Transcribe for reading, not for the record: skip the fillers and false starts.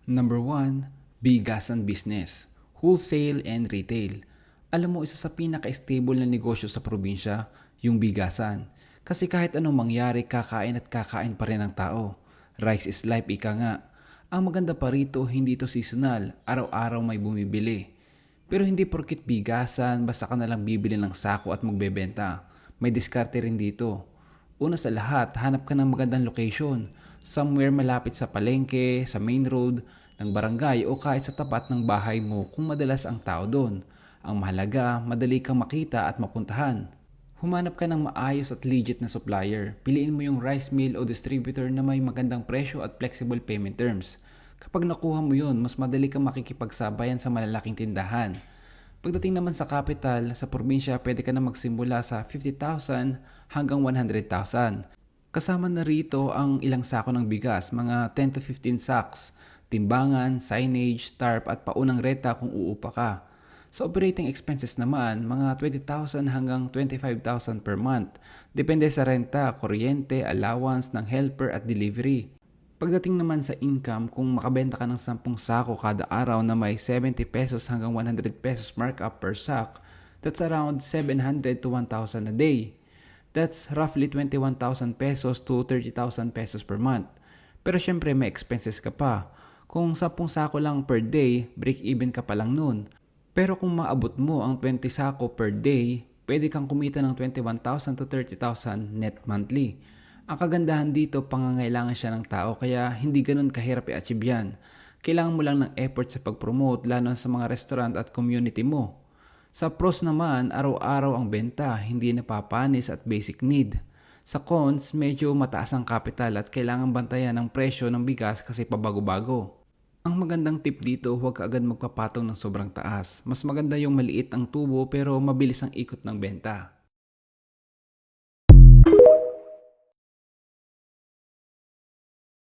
Number 1, bigasan business, wholesale and retail. Alam mo, isa sa pinaka-stable na negosyo sa probinsya, yung bigasan. Kasi kahit anong mangyari, kakain at kakain pa rin ang tao. Rice is life, ika nga. Ang maganda pa rito, hindi ito seasonal, araw-araw may bumibili. Pero hindi porkit bigasan, basta ka nalang bibili ng sako at magbebenta. May diskarte rin dito. Una sa lahat, hanap ka ng magandang location. Somewhere malapit sa palengke, sa main road, ng barangay o kahit sa tapat ng bahay mo kung madalas ang tao doon. Ang mahalaga, madali kang makita at mapuntahan. Humanap ka ng maayos at legit na supplier. Piliin mo yung rice mill o distributor na may magandang presyo at flexible payment terms. Kapag nakuha mo yun, mas madali kang makikipagsabayan sa malalaking tindahan. Pagdating naman sa capital, sa probinsya, pwede ka na magsimula sa 50,000 hanggang 100,000. Kasama na rito ang ilang sako ng bigas, mga 10 to 15 sacks, timbangan, signage, tarp at paunang renta kung uupa ka. Sa operating expenses naman, mga 20,000 hanggang 25,000 per month. Depende sa renta, kuryente, allowance ng helper at delivery. Pagdating naman sa income, kung makabenta ka ng 10 sako kada araw na may 70 pesos hanggang 100 pesos markup per sack, that's around 700 to 1,000 a day. That's roughly 21,000 pesos to 30,000 pesos per month. Pero syempre may expenses ka pa. Kung 10 sako lang per day, break even ka pa lang nun. Pero kung maabot mo ang 20 sako per day, pwede kang kumita ng 21,000 to 30,000 net monthly. Ang kagandahan dito, pangangailangan siya ng tao kaya hindi ganun kahirap i-achieve yan. Kailangan mo lang ng effort sa pag-promote lalo sa mga restaurant at community mo. Sa pros naman, araw-araw ang benta, hindi napapanis at basic need. Sa cons, medyo mataas ang capital at kailangan bantayan ang presyo ng bigas kasi pabago-bago. Ang magandang tip dito, huwag ka agad magpapatong ng sobrang taas. Mas maganda yung maliit ang tubo pero mabilis ang ikot ng benta.